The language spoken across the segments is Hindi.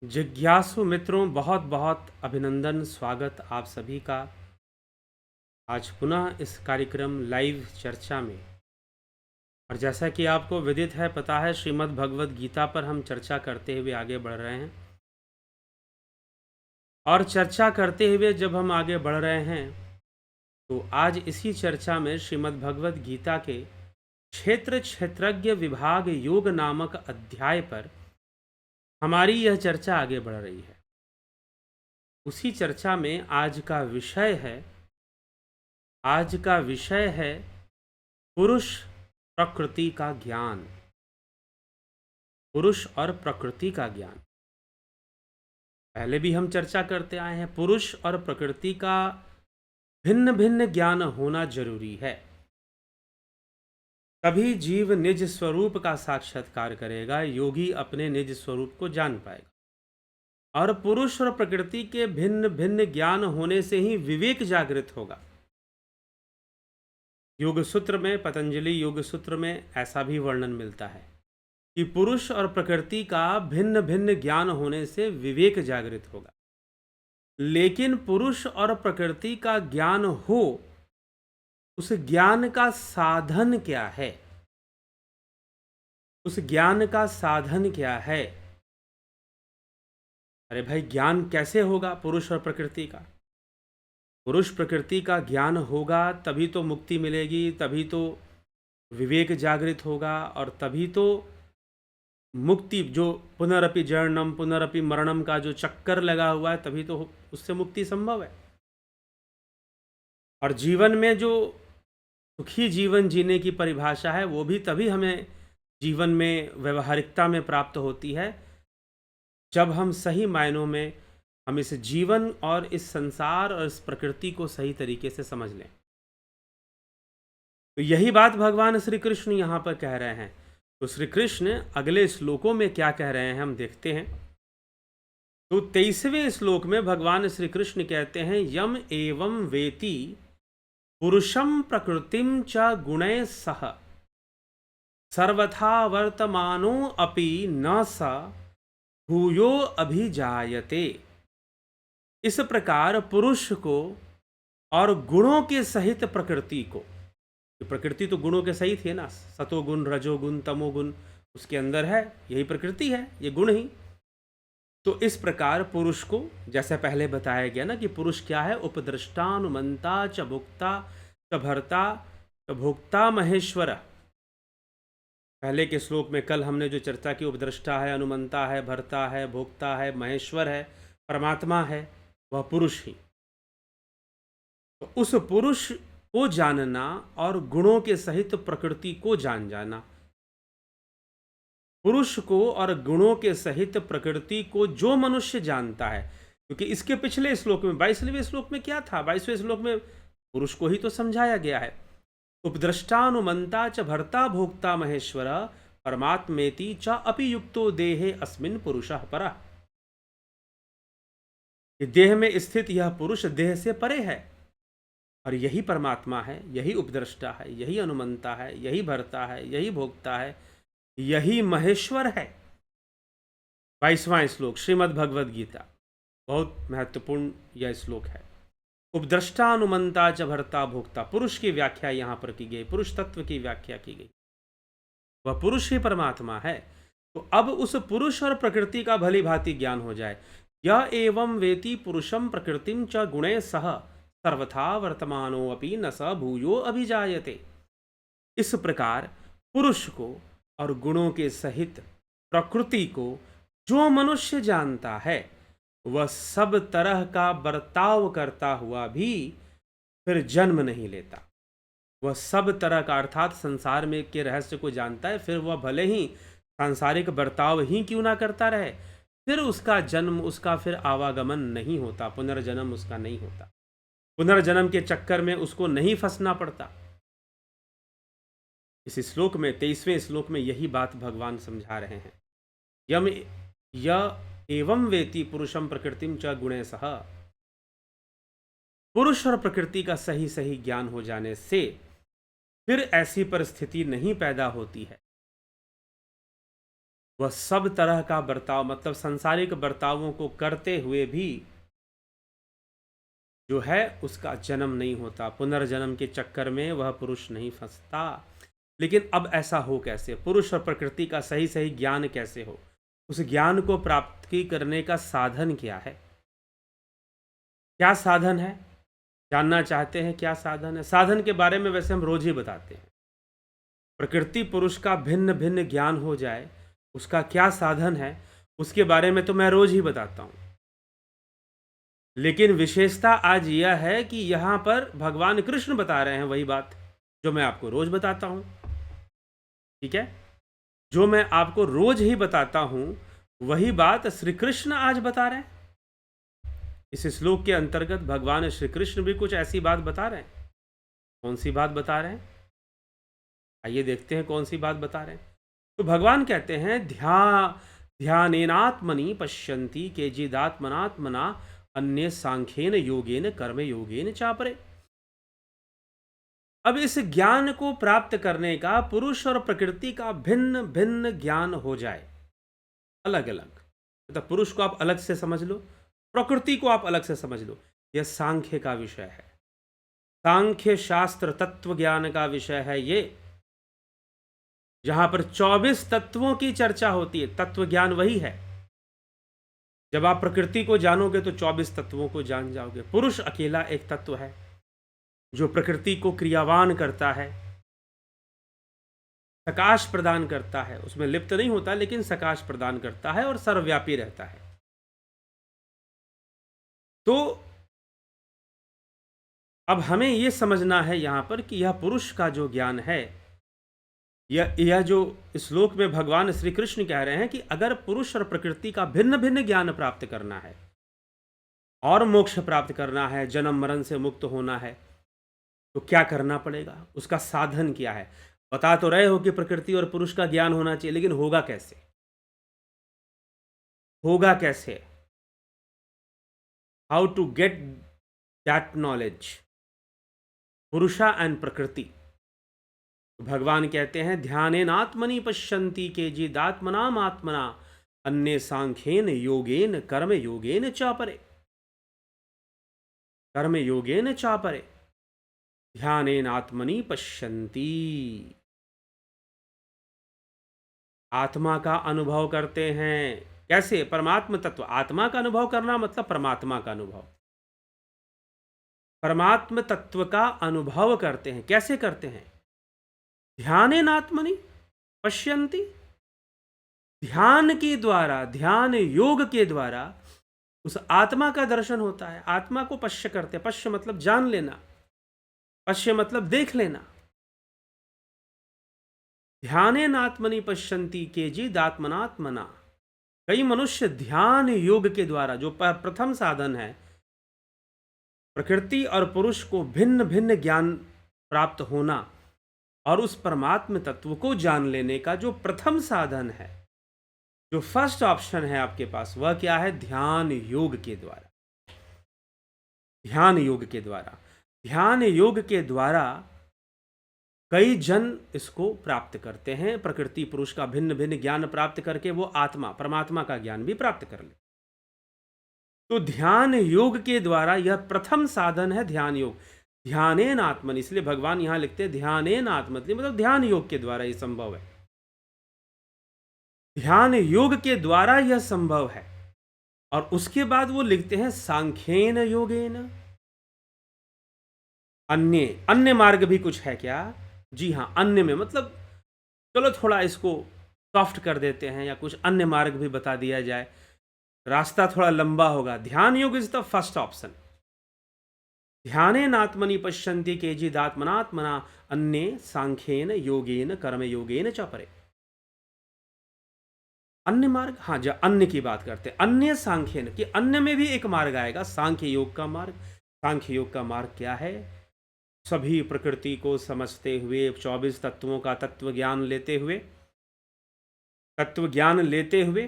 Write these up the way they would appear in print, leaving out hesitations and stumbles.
जिज्ञासु मित्रों, बहुत बहुत अभिनंदन, स्वागत आप सभी का आज पुनः इस कार्यक्रम लाइव चर्चा में। और जैसा कि आपको विदित है, पता है, श्रीमद् भगवद गीता पर हम चर्चा करते हुए आगे बढ़ रहे हैं। और चर्चा करते हुए जब हम आगे बढ़ रहे हैं तो आज इसी चर्चा में श्रीमद् भगवद गीता के क्षेत्र क्षेत्रज्ञ विभाग योग नामक अध्याय पर हमारी यह चर्चा आगे बढ़ रही है। उसी चर्चा में आज का विषय है पुरुष प्रकृति का ज्ञान। पुरुष और प्रकृति का ज्ञान पहले भी हम चर्चा करते आए हैं। पुरुष और प्रकृति का भिन्न भिन्न ज्ञान होना जरूरी है, तभी जीव निज स्वरूप का साक्षात्कार करेगा, योगी अपने निज स्वरूप को जान पाएगा। और पुरुष और प्रकृति के भिन्न भिन्न ज्ञान होने से ही विवेक जागृत होगा। योग सूत्र में, पतंजलि योग सूत्र में ऐसा भी वर्णन मिलता है कि पुरुष और प्रकृति का भिन्न भिन्न ज्ञान होने से विवेक जागृत होगा। लेकिन पुरुष और प्रकृति का ज्ञान हो, उस ज्ञान का साधन क्या है? उस ज्ञान का साधन क्या है? अरे भाई, ज्ञान कैसे होगा पुरुष और प्रकृति का? पुरुष प्रकृति का ज्ञान होगा तभी तो मुक्ति मिलेगी, तभी तो विवेक जागृत होगा, और तभी तो मुक्ति, जो पुनरपि जरणम पुनरपि मरणम का जो चक्कर लगा हुआ है, तभी तो उससे मुक्ति संभव है। और जीवन में जो सुखी जीवन जीने की परिभाषा है, वो भी तभी हमें जीवन में व्यवहारिकता में प्राप्त होती है जब हम सही मायनों में हम इस जीवन और इस संसार और इस प्रकृति को सही तरीके से समझ लें। तो यही बात भगवान श्री कृष्ण यहाँ पर कह रहे हैं। तो श्री कृष्ण अगले श्लोकों में क्या कह रहे हैं हम देखते हैं। तो 23वें श्लोक में भगवान श्री कृष्ण कहते हैं, यम एवं वेति पुरुषम प्रकृतिम च गुणैः सह सर्वथा वर्तमानो अपि न स भूयो अभिजायते। इस प्रकार पुरुष को और गुणों के सहित प्रकृति को, प्रकृति तो गुणों के सहित है ना, सतोगुण रजोगुण तमोगुण उसके अंदर है, यही प्रकृति है, ये गुण ही। तो इस प्रकार पुरुष को, जैसे पहले बताया गया ना कि पुरुष क्या है, उपद्रष्टानुमंता च भोक्ता च भर्ता च भोक्ता महेश्वर। पहले के श्लोक में कल हमने जो चर्चा की, उपद्रष्टा है, अनुमंता है, भर्ता है, भोक्ता है, महेश्वर है, परमात्मा है, वह पुरुष ही। तो उस पुरुष को जानना और गुणों के सहित प्रकृति को जान जाना, पुरुष को और गुणों के सहित प्रकृति को जो मनुष्य जानता है, क्योंकि इसके पिछले श्लोक में 22वें श्लोक में क्या था, 22वें श्लोक में पुरुष को ही तो समझाया गया है। उपद्रष्टानुमंता च भर्ता भोक्ता महेश्वर परमात्मेति च अपि युक्तो देहे अस्मिन् पुरुषः परः। देह में स्थित यह पुरुष देह से परे है, और यही परमात्मा है, यही उपद्रष्टा है, यही अनुमंता है, यही भरता है, यही भोक्ता है, यही महेश्वर है। 22वां श्लोक श्रीमद् भगवद गीता, बहुत महत्वपूर्ण यह श्लोक है। उपद्रष्टा अनुमंता च भरता भोक्ता, पुरुष की व्याख्या यहाँ पर की गई, पुरुष तत्व की व्याख्या की गई, वह पुरुष ही परमात्मा है। तो अब उस पुरुष और प्रकृति का भली भांति ज्ञान हो जाए। यह एवं वेति पुरुषम प्रकृतिम च गुणे सह सर्वथा वर्तमानो अपि न स भूयो अभिजायते। इस प्रकार पुरुष को और गुणों के सहित प्रकृति को जो मनुष्य जानता है, वह सब तरह का बर्ताव करता हुआ भी फिर जन्म नहीं लेता। वह सब तरह का, अर्थात संसार में के रहस्य को जानता है, फिर वह भले ही सांसारिक बर्ताव ही क्यों ना करता रहे, फिर उसका जन्म, उसका फिर आवागमन नहीं होता, पुनर्जन्म उसका नहीं होता, पुनर्जन्म के चक्कर में उसको नहीं फंसना पड़ता। इस श्लोक में, 23वें श्लोक में यही बात भगवान समझा रहे हैं। यम य एवं वेति पुरुषम प्रकृतिम च गुणे सह। पुरुष और प्रकृति का सही सही ज्ञान हो जाने से फिर ऐसी परिस्थिति नहीं पैदा होती है वह सब तरह का बर्ताव, मतलब सांसारिक बर्तावों को करते हुए भी जो है उसका जन्म नहीं होता, पुनर्जन्म के चक्कर में वह पुरुष नहीं फंसता। लेकिन अब ऐसा हो कैसे? पुरुष और प्रकृति का सही सही ज्ञान कैसे हो? उस ज्ञान को प्राप्त करने का साधन क्या है? क्या साधन है? जानना चाहते हैं क्या साधन है? साधन के बारे में वैसे हम रोज ही बताते हैं। प्रकृति पुरुष का भिन्न भिन्न ज्ञान हो जाए, उसका क्या साधन है, उसके बारे में तो मैं रोज ही बताता हूं। लेकिन विशेषता आज यह है कि यहां पर भगवान कृष्ण बता रहे हैं वही बात जो मैं आपको रोज बताता हूं। ठीक है, जो मैं आपको रोज ही बताता हूं वही बात श्री कृष्ण आज बता रहे हैं। इस श्लोक के अंतर्गत भगवान श्री कृष्ण भी कुछ ऐसी बात बता रहे हैं। कौन सी बात बता रहे हैं? आइए देखते हैं कौन सी बात बता रहे हैं। तो भगवान कहते हैं ध्यानेनात्मनि पश्यन्ति केचिदात्मनात्मना अन्य सांख्येन योगेन कर्म योगेन चापरे। अब इस ज्ञान को प्राप्त करने का पुरुष और प्रकृति का भिन्न भिन्न ज्ञान हो जाए, अलग अलग, मतलब पुरुष को आप अलग से समझ लो, प्रकृति को आप अलग से समझ लो, यह सांख्य का विषय है। सांख्य शास्त्र तत्व ज्ञान का विषय है ये, जहां पर 24 तत्वों की चर्चा होती है। तत्व ज्ञान वही है। जब आप प्रकृति को जानोगे तो 24 तत्वों को जान जाओगे। पुरुष अकेला एक तत्व है जो प्रकृति को क्रियावान करता है, सकाश प्रदान करता है, उसमें लिप्त नहीं होता लेकिन सकाश प्रदान करता है और सर्वव्यापी रहता है। तो अब हमें यह समझना है यहां पर कि यह पुरुष का जो ज्ञान है, यह जो श्लोक में भगवान श्री कृष्ण कह रहे हैं कि अगर पुरुष और प्रकृति का भिन्न भिन्न ज्ञान प्राप्त करना है और मोक्ष प्राप्त करना है, जन्म मरण से मुक्त होना है, तो क्या करना पड़ेगा? उसका साधन क्या है? बता तो रहे हो कि प्रकृति और पुरुष का ज्ञान होना चाहिए, लेकिन होगा कैसे? होगा कैसे? How to get that knowledge, Purusha and Prakriti. भगवान कहते हैं ध्यानेनात्मनि पश्यन्ति केचिदात्मनाम आत्मना अन्य सांख्येन योगेन कर्म योगेन चापरे। कर्म योगेन चापरे ध्यानेनात्मनि पश्यन्ति। आत्मा का अनुभव करते हैं। कैसे? परमात्म तत्व। आत्मा का अनुभव करना मतलब परमात्मा का अनुभव, परमात्म तत्व का अनुभव करते हैं। कैसे करते हैं? ध्यानेनात्मनि पश्यन्ति। ध्यान के द्वारा, ध्यान योग के द्वारा उस आत्मा का दर्शन होता है। आत्मा को पश्य करते हैं। पश्य मतलब जान लेना, पश्य मतलब देख लेना। ध्यानेनात्मनि पश्यन्ति केचिदात्मनात्मना। कई मनुष्य ध्यान योग के द्वारा, जो प्रथम साधन है, प्रकृति और पुरुष को भिन्न भिन्न ज्ञान प्राप्त होना और उस परमात्म तत्व को जान लेने का जो प्रथम साधन है, जो फर्स्ट ऑप्शन है आपके पास, वह क्या है? ध्यान योग के द्वारा। ध्यान योग के द्वारा, ध्यान योग के द्वारा कई जन इसको प्राप्त करते हैं। प्रकृति पुरुष का भिन्न भिन्न ज्ञान प्राप्त करके वो आत्मा परमात्मा का ज्ञान भी प्राप्त कर ले। तो ध्यान योग के द्वारा यह प्रथम साधन है, ध्यान योग। ध्यानेन आत्मन, इसलिए भगवान यहां लिखते हैं ध्यानेन आत्मन, मतलब ध्यान योग के द्वारा यह संभव है। ध्यान योग के द्वारा यह संभव है। और उसके बाद वो लिखते हैं सांख्येन योगेन। अन्य मार्ग भी कुछ है क्या? जी हां, अन्य में मतलब चलो थोड़ा इसको सॉफ्ट कर देते हैं या कुछ अन्य मार्ग भी बता दिया जाए, रास्ता थोड़ा लंबा होगा। ध्यान योग इज द फर्स्ट ऑप्शन। ध्यानेनात्मनि पश्यन्ति केचिदात्मनात्मना अन्ये सांख्येन योगेन कर्म योगेन च परे। अन्य मार्ग, हाँ, जब अन्य की बात करते हैं, अन्य सांख्येन, कि अन्य में भी एक मार्ग आएगा, सांख्य योग का मार्ग। सांख्य योग का मार्ग क्या है? सभी प्रकृति को समझते हुए, 24 तत्वों का तत्व ज्ञान लेते हुए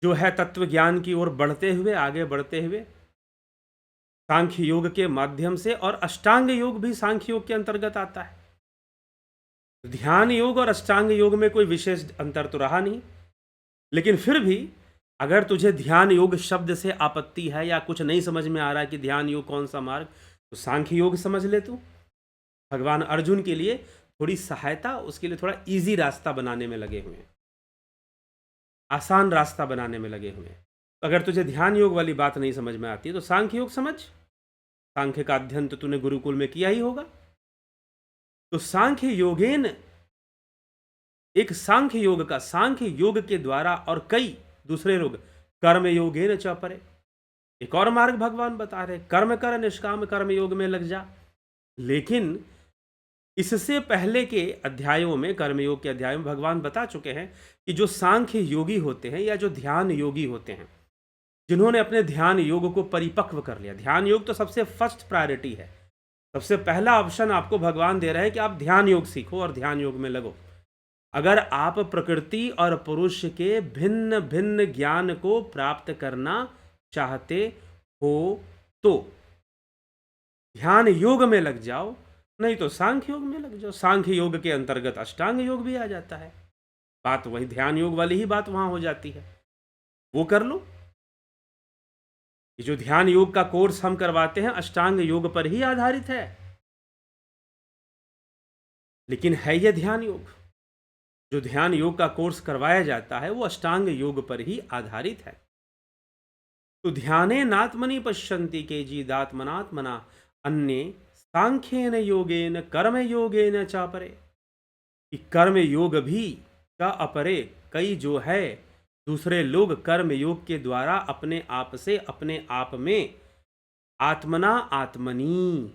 जो है तत्व ज्ञान की ओर बढ़ते हुए, आगे बढ़ते हुए, सांख्य योग के माध्यम से, और अष्टांग योग भी सांख्य योग के अंतर्गत आता है। ध्यान योग और अष्टांग योग में कोई विशेष अंतर तो रहा नहीं, लेकिन फिर भी अगर तुझे ध्यान योग शब्द से आपत्ति है या कुछ नहीं समझ में आ रहा है कि ध्यान योग कौन सा मार्ग, तो सांख्य योग समझ ले तू। भगवान अर्जुन के लिए थोड़ी सहायता, उसके लिए थोड़ा इजी रास्ता बनाने में लगे हुए हैं, आसान रास्ता बनाने में लगे हुए हैं। तो अगर तुझे ध्यान योग वाली बात नहीं समझ में आती है तो सांख्य योग समझ। सांख्य का अध्ययन तो तूने गुरुकुल में किया ही होगा। तो सांख्य योगेन, एक सांख्य योग का, सांख्य योग के द्वारा, और कई दूसरे लोग कर्म योगेन च परे, एक और मार्ग भगवान बता रहे, कर्म कर निष्काम कर्म योग में लग जा। लेकिन इससे पहले के अध्यायों में, कर्मयोग के अध्यायों में भगवान बता चुके हैं कि जो सांख्य योगी होते हैं या जो ध्यान योगी होते हैं, जिन्होंने अपने ध्यान योग को परिपक्व कर लिया, ध्यान योग तो सबसे फर्स्ट प्रायोरिटी है, सबसे पहला ऑप्शन आपको भगवान दे रहे हैं कि आप ध्यान योग सीखो और ध्यान योग में लगो। अगर आप प्रकृति और पुरुष के भिन्न भिन्न ज्ञान को प्राप्त करना चाहते हो तो ध्यान योग में लग जाओ, नहीं तो सांख्य योग में लग जाओ। सांख्य योग के अंतर्गत अष्टांग योग भी आ जाता है, बात वही ध्यान योग वाली ही बात वहां हो जाती है, वो कर लो। ये जो ध्यान योग का कोर्स हम करवाते हैं अष्टांग योग पर ही आधारित है, लेकिन है ये ध्यान योग, जो ध्यान योग का कोर्स करवाया जाता है वो अष्टांग योग पर ही आधारित है। तो ध्याने नात्मनि पश्यन्ति केचिदात्मनात्मना अन्ये सांख्येन योगेन कर्म योगेन च अपरे, कि कर्म योग भी का अपरे, कई जो है दूसरे लोग कर्म योग के द्वारा अपने आप से, अपने आप में, आत्मना आत्मनि,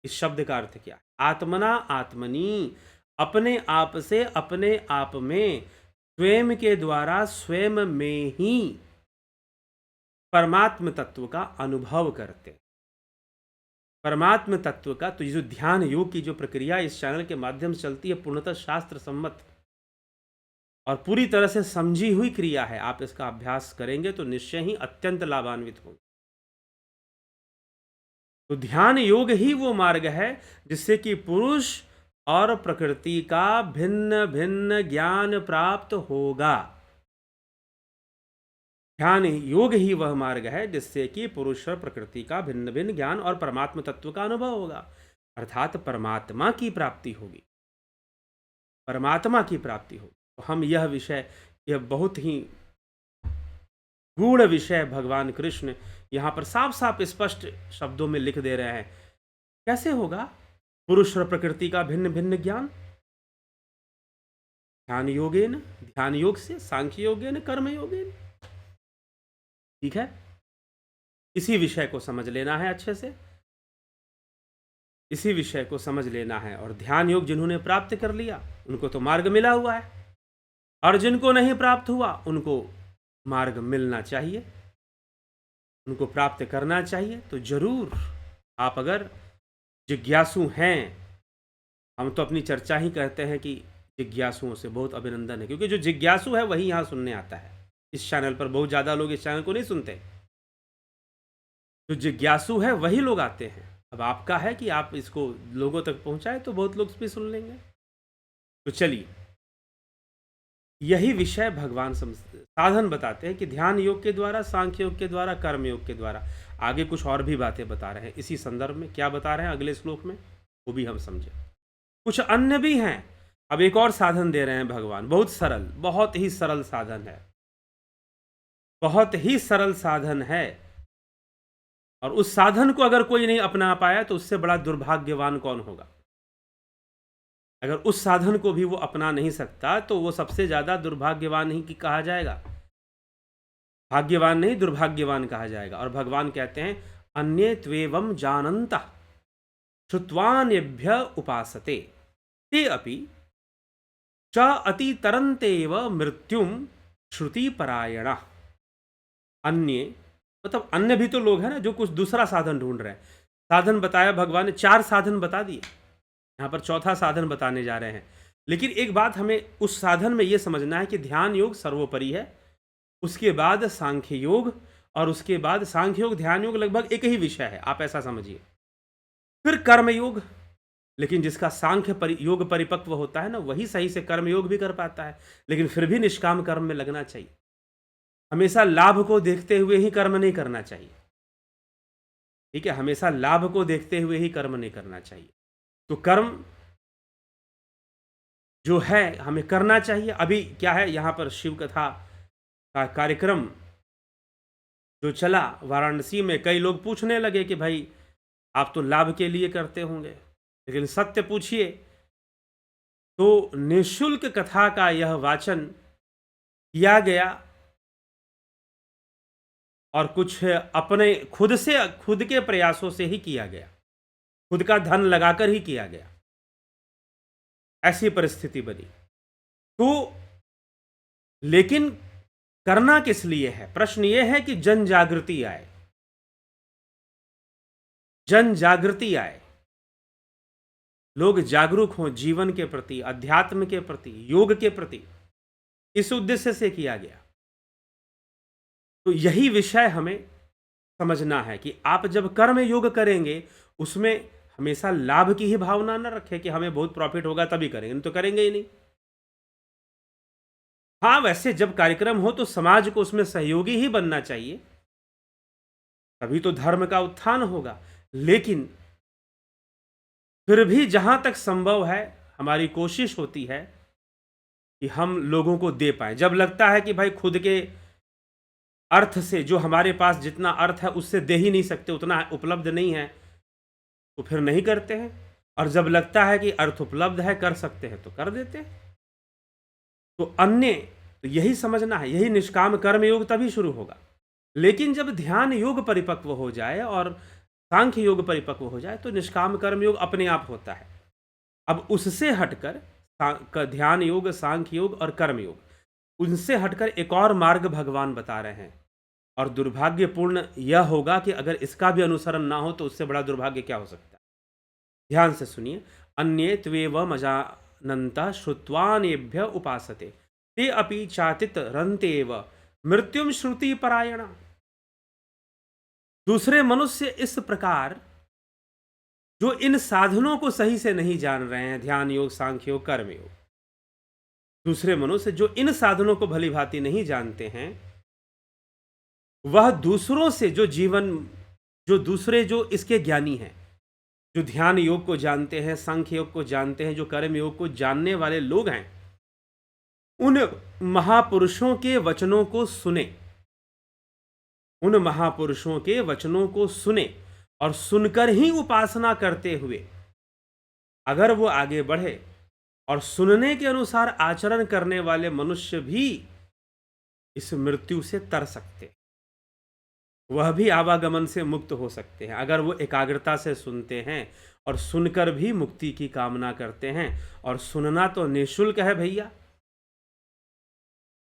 इस शब्द का अर्थ क्या है, आत्मना आत्मनि, अपने आप से, अपने आप में, स्वयं के द्वारा स्वयं में ही परमात्म तत्व का अनुभव करते। परमात्म तत्व का, तो ये जो ध्यान योग की जो प्रक्रिया इस चैनल के माध्यम से चलती है, पूर्णतः शास्त्र सम्मत और पूरी तरह से समझी हुई क्रिया है। आप इसका अभ्यास करेंगे तो निश्चय ही अत्यंत लाभान्वित होंगे। तो ध्यान योग ही वो मार्ग है जिससे कि पुरुष और प्रकृति का भिन्न भिन्न ज्ञान प्राप्त होगा। ध्यान योग ही वह मार्ग है जिससे कि पुरुष और प्रकृति का भिन्न भिन्न ज्ञान और परमात्म तत्व का अनुभव होगा, अर्थात परमात्मा की प्राप्ति होगी, परमात्मा की प्राप्ति होगी। तो हम यह विषय, यह बहुत ही गूढ़ विषय भगवान कृष्ण यहाँ पर साफ साफ स्पष्ट शब्दों में लिख दे रहे हैं। कैसे होगा पुरुष और प्रकृति का भिन्न भिन्न ज्ञान? ध्यान योगेन, ध्यान योग से, सांख्य योगेन, कर्म योगेन। ठीक है, इसी विषय को समझ लेना है अच्छे से, इसी विषय को समझ लेना है। और ध्यान योग जिन्होंने प्राप्त कर लिया उनको तो मार्ग मिला हुआ है, और जिनको नहीं प्राप्त हुआ उनको मार्ग मिलना चाहिए, उनको प्राप्त करना चाहिए। तो जरूर आप अगर जिज्ञासु हैं, हम तो अपनी चर्चा ही कहते हैं कि जिज्ञासुओं से बहुत अभिनंदन है, क्योंकि जो जिज्ञासु है वही यहाँ सुनने आता है। इस चैनल पर बहुत ज़्यादा लोग इस चैनल को नहीं सुनते, जो जिज्ञासु है वही लोग आते हैं। अब आपका है कि आप इसको लोगों तक पहुँचाए तो बहुत लोग भी सुन लेंगे। तो चलिए, यही विषय भगवान साधन बताते हैं कि ध्यान योग के द्वारा, सांख्य योग के द्वारा, कर्म योग के द्वारा। आगे कुछ और भी बातें बता रहे हैं इसी संदर्भ में। क्या बता रहे हैं अगले श्लोक में, वो भी हम समझे। कुछ अन्य भी हैं। अब एक और साधन दे रहे हैं भगवान, बहुत सरल, बहुत ही सरल साधन है, बहुत ही सरल साधन है। और उस साधन को अगर कोई नहीं अपना पाया तो उससे बड़ा दुर्भाग्यवान कौन होगा। अगर उस साधन को भी वो अपना नहीं सकता तो वो सबसे ज़्यादा दुर्भाग्यवान ही कहा जाएगा, भाग्यवान नहीं दुर्भाग्यवान कहा जाएगा। और भगवान कहते हैं अन्ये त्वेवं जानन्ता श्रुत्वान्यभ्य उपासते ते अपि च अतितरन्तेव मृत्युम श्रुति परायणा। अन्य मतलब अन्य भी तो लोग हैं ना जो कुछ दूसरा साधन ढूंढ रहे हैं। साधन बताया भगवान ने, 4 साधन बता दिए, यहाँ पर चौथा साधन बताने जा रहे हैं। लेकिन एक बात हमें उस साधन में यह समझना है कि ध्यान योग सर्वोपरि है, उसके बाद सांख्य योग, और उसके बाद सांख्य योग ध्यान योग लगभग एक ही विषय है, आप ऐसा समझिए। फिर कर्म योग, लेकिन जिसका सांख्य योग परिपक्व होता है ना, वही सही से कर्म योग भी कर पाता है। लेकिन फिर भी निष्काम कर्म में लगना चाहिए। हमेशा लाभ को देखते हुए ही कर्म नहीं करना चाहिए। ठीक है, हमेशा लाभ को देखते हुए ही कर्म नहीं करना चाहिए। तो कर्म जो है हमें करना चाहिए। अभी क्या है, यहाँ पर शिव कथा का कार्यक्रम जो चला वाराणसी में, कई लोग पूछने लगे कि भाई आप तो लाभ के लिए करते होंगे, लेकिन सत्य पूछिए तो निःशुल्क कथा का यह वाचन किया गया और कुछ अपने खुद के प्रयासों से ही किया गया, खुद का धन लगाकर ही किया गया। ऐसी परिस्थिति बनी। तो लेकिन करना किस लिए है? प्रश्न यह है कि जन जागृति आए, जन जागृति आए, लोग जागरूक हों जीवन के प्रति, अध्यात्म के प्रति, योग के प्रति। इस उद्देश्य से किया गया। तो यही विषय हमें समझना है कि आप जब कर्म योग करेंगे उसमें हमेशा लाभ की ही भावना न रखें कि हमें बहुत प्रॉफिट होगा तभी करेंगे, नहीं तो करेंगे ही नहीं। हाँ, वैसे जब कार्यक्रम हो तो समाज को उसमें सहयोगी ही बनना चाहिए, तभी तो धर्म का उत्थान होगा। लेकिन फिर भी जहां तक संभव है हमारी कोशिश होती है कि हम लोगों को दे पाएं। जब लगता है कि भाई खुद के अर्थ से, जो हमारे पास जितना अर्थ है उससे दे ही नहीं सकते, उतना उपलब्ध नहीं है, तो फिर नहीं करते हैं। और जब लगता है कि अर्थ उपलब्ध है, कर सकते हैं, तो कर देते हैं। तो अन्य, तो यही समझना है, यही निष्काम कर्म योग तभी शुरू होगा। लेकिन जब ध्यान योग परिपक्व हो जाए और सांख्य योग परिपक्व हो जाए तो निष्काम कर्म योग अपने आप होता है। अब उससे हटकर ध्यान योग, सांख्य योग और कर्म योग, उनसे हटकर एक और मार्ग भगवान बता रहे हैं। और दुर्भाग्यपूर्ण यह होगा कि अगर इसका भी अनुसरण ना हो तो उससे बड़ा दुर्भाग्य क्या हो सकता है। ध्यान से सुनिए। अन्ये त्वेव मजानन्ता श्रुत्वानेभ्य उपासते ते अपि चातित रन्तेव मृत्युम श्रुति परायणा। दूसरे मनुष्य इस प्रकार जो इन साधनों को सही से नहीं जान रहे हैं, ध्यान योग, सांख्य योग, कर्म योग, दूसरे मनुष्य जो इन साधनों को भली भांति नहीं जानते हैं, वह दूसरों से जो दूसरे जो इसके ज्ञानी हैं, जो ध्यान योग को जानते हैं, सांख्य योग को जानते हैं, जो कर्म योग को जानने वाले लोग हैं, उन महापुरुषों के वचनों को सुने, उन महापुरुषों के वचनों को सुने और सुनकर ही उपासना करते हुए अगर वो आगे बढ़े और सुनने के अनुसार आचरण करने वाले मनुष्य भी इस मृत्यु से तर सकते हैं, वह भी आवागमन से मुक्त हो सकते हैं अगर वो एकाग्रता से सुनते हैं और सुनकर भी मुक्ति की कामना करते हैं। और सुनना तो निःशुल्क है भैया।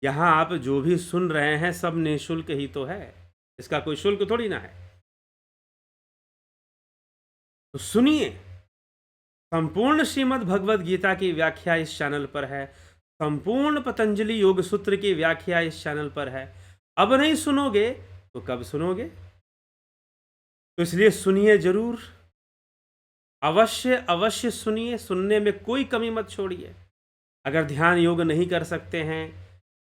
यहां आप जो भी सुन रहे हैं सब निःशुल्क ही तो है, इसका कोई शुल्क थोड़ी ना है। तो सुनिए, संपूर्ण श्रीमद् भगवद गीता की व्याख्या इस चैनल पर है, संपूर्ण पतंजलि योग सूत्र की व्याख्या इस चैनल पर है। अब नहीं सुनोगे तो कब सुनोगे? तो इसलिए सुनिए जरूर, अवश्य अवश्य सुनिए, सुनने में कोई कमी मत छोड़िए। अगर ध्यान योग नहीं कर सकते हैं,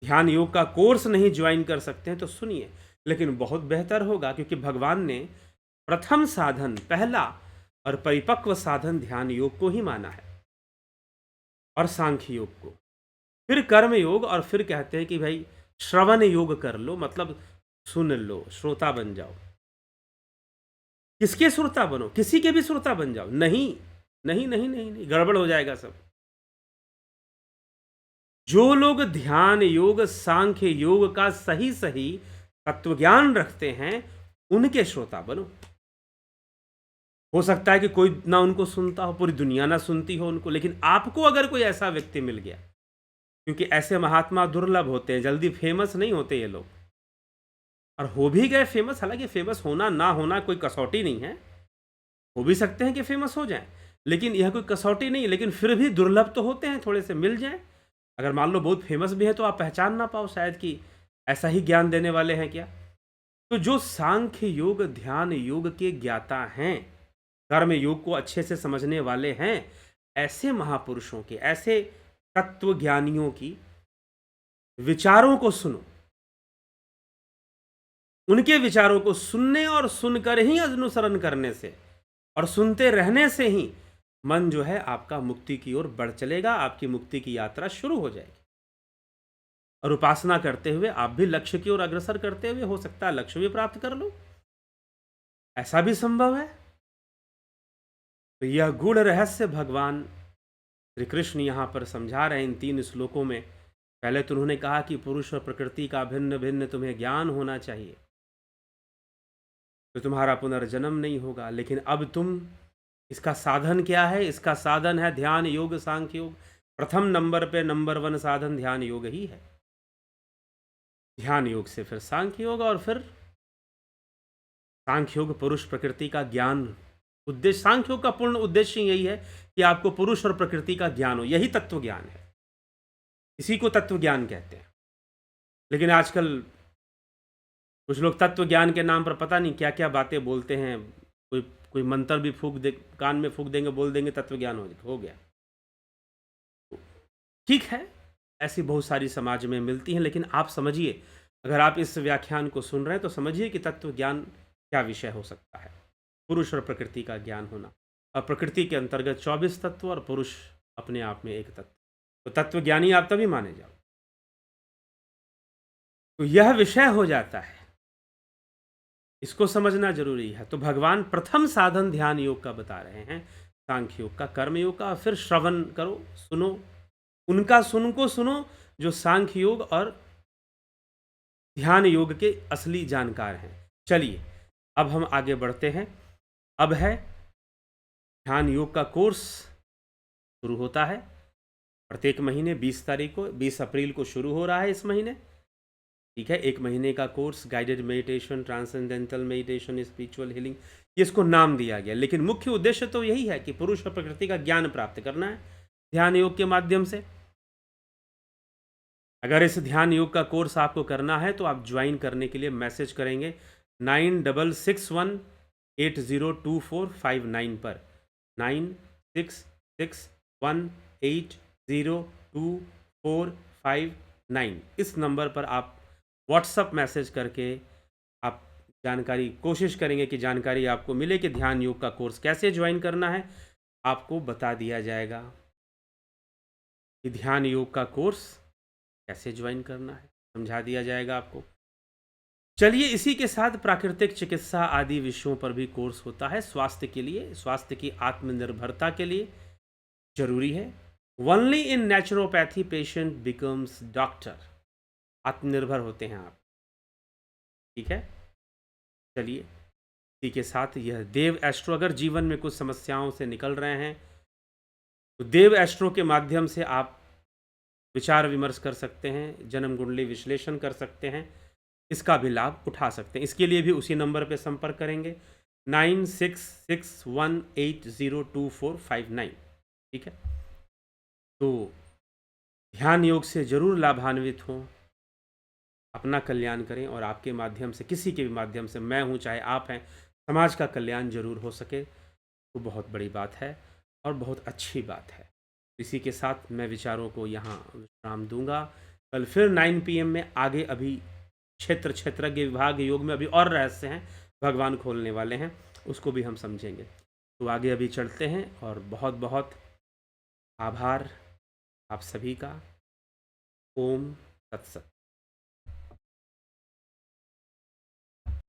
ध्यान योग का कोर्स नहीं ज्वाइन कर सकते हैं तो सुनिए, लेकिन बहुत बेहतर होगा, क्योंकि भगवान ने प्रथम साधन, पहला और परिपक्व साधन ध्यान योग को ही माना है और सांख्य योग को, फिर कर्म योग, और फिर कहते हैं कि भाई श्रवण योग कर लो, मतलब सुन लो, श्रोता बन जाओ। किसके श्रोता बनो? किसी के भी श्रोता बन जाओ? नहीं नहीं नहीं नहीं नहीं, गड़बड़ हो जाएगा सब। जो लोग ध्यान योग, सांख्य योग का सही सही तत्वज्ञान रखते हैं उनके श्रोता बनो। हो सकता है कि कोई ना उनको सुनता हो, पूरी दुनिया ना सुनती हो उनको, लेकिन आपको अगर कोई ऐसा व्यक्ति मिल गया, क्योंकि ऐसे महात्मा दुर्लभ होते हैं, जल्दी फेमस नहीं होते ये लोग, और हो भी गए फेमस, हालांकि फेमस होना ना होना कोई कसौटी नहीं है, हो भी सकते हैं कि फेमस हो जाएं, लेकिन यह कोई कसौटी नहीं। लेकिन फिर भी दुर्लभ तो होते हैं, थोड़े से मिल जाएं। अगर मान लो बहुत फेमस भी है तो आप पहचान ना पाओ शायद कि ऐसा ही ज्ञान देने वाले हैं क्या। तो जो सांख्य योग, ध्यान योग के ज्ञाता हैं, कर्म योग को अच्छे से समझने वाले हैं, ऐसे महापुरुषों के, ऐसे तत्व ज्ञानियों की विचारों को सुनो। उनके विचारों को सुनने और सुनकर ही अनुसरण करने से और सुनते रहने से ही मन जो है आपका मुक्ति की ओर बढ़ चलेगा, आपकी मुक्ति की यात्रा शुरू हो जाएगी। और उपासना करते हुए आप भी लक्ष्य की ओर अग्रसर करते हुए हो सकता है लक्ष्य भी प्राप्त कर लो, ऐसा भी संभव है। तो यह गूढ़ रहस्य भगवान श्री कृष्ण यहां पर समझा रहे हैं इन 3 श्लोकों में। पहले तो उन्होंने कहा कि पुरुष और प्रकृति का भिन्न भिन्न तुम्हें ज्ञान होना चाहिए, तो तुम्हारा पुनर्जन्म नहीं होगा। लेकिन अब तुम, इसका साधन क्या है? इसका साधन है ध्यान योग, सांख्य योग। प्रथम नंबर पे नंबर 1 साधन ध्यान योग ही है। ध्यान योग से फिर सांख्य योग, और फिर सांख्य योग पुरुष प्रकृति का ज्ञान। उद्देश्य सांख्य योग का पूर्ण उद्देश्य यही है कि आपको पुरुष और प्रकृति का ज्ञान हो, यही तत्व ज्ञान है, इसी को तत्व ज्ञान कहते हैं। लेकिन आजकल कुछ लोग तत्व ज्ञान के नाम पर पता नहीं क्या क्या बातें बोलते हैं। कोई कोई मंत्र भी फूक दे, कान में फूक देंगे, बोल देंगे तत्व ज्ञान हो गया। ठीक है, ऐसी बहुत सारी समाज में मिलती हैं, लेकिन आप समझिए, अगर आप इस व्याख्यान को सुन रहे हैं तो समझिए कि तत्व ज्ञान क्या विषय हो सकता है। पुरुष और प्रकृति का ज्ञान होना, और प्रकृति के अंतर्गत 24 तत्व और पुरुष अपने आप में एक तत्व। तो तत्व ज्ञानी आप तभी माने जाओ। तो यह विषय हो जाता है, इसको समझना जरूरी है। तो भगवान प्रथम साधन ध्यान योग का बता रहे हैं, सांख्य योग का, कर्म योग का। फिर श्रवण करो, सुनो, उनका सुनो जो सांख्य योग और ध्यान योग के असली जानकार हैं। चलिए अब हम आगे बढ़ते हैं। अब है ध्यान योग का कोर्स शुरू होता है प्रत्येक महीने 20 तारीख को, 20 अप्रैल को शुरू हो रहा है इस महीने। ठीक है, 1 महीने का course, guided meditation, transcendental meditation, spiritual healing, ये इसको नाम दिया गया। लेकिन मुख्य उद्देश्य तो यही है कि पुरुष और प्रकृति का ज्ञान प्राप्त करना है ध्यान योग के माध्यम से। अगर इस ध्यान योग का कोर्स आपको करना है तो आप ज्वाइन करने के लिए मैसेज करेंगे 9661802459 पर, 9661802459। इस नंबर पर आप व्हाट्सअप मैसेज करके आप जानकारी, कोशिश करेंगे कि जानकारी आपको मिले कि ध्यान योग का कोर्स कैसे ज्वाइन करना है। आपको बता दिया जाएगा कि ध्यान योग का कोर्स कैसे ज्वाइन करना है, समझा दिया जाएगा आपको। चलिए, इसी के साथ प्राकृतिक चिकित्सा आदि विषयों पर भी कोर्स होता है स्वास्थ्य के लिए, स्वास्थ्य की आत्मनिर्भरता के लिए जरूरी है। Only in naturopathy patient becomes doctor. आत्मनिर्भर होते हैं आप। ठीक है, चलिए इसी के साथ यह देव एस्ट्रो, अगर जीवन में कुछ समस्याओं से निकल रहे हैं तो देव एस्ट्रो के माध्यम से आप विचार विमर्श कर सकते हैं, जन्म कुंडली विश्लेषण कर सकते हैं, इसका भी लाभ उठा सकते हैं। इसके लिए भी उसी नंबर पर संपर्क करेंगे 9661802459। ठीक है, तो ध्यान योग से जरूर लाभान्वित हों, अपना कल्याण करें, और आपके माध्यम से, किसी के भी माध्यम से, मैं हूँ चाहे आप हैं, समाज का कल्याण जरूर हो सके तो बहुत बड़ी बात है और बहुत अच्छी बात है। इसी के साथ मैं विचारों को यहाँ विश्राम दूंगा। कल फिर 9 PM में आगे, अभी क्षेत्रज्ञ विभाग योग में अभी और रहस्य हैं भगवान खोलने वाले हैं, उसको भी हम समझेंगे। तो आगे अभी चलते हैं, और बहुत बहुत आभार आप सभी का। ओम तत्सत।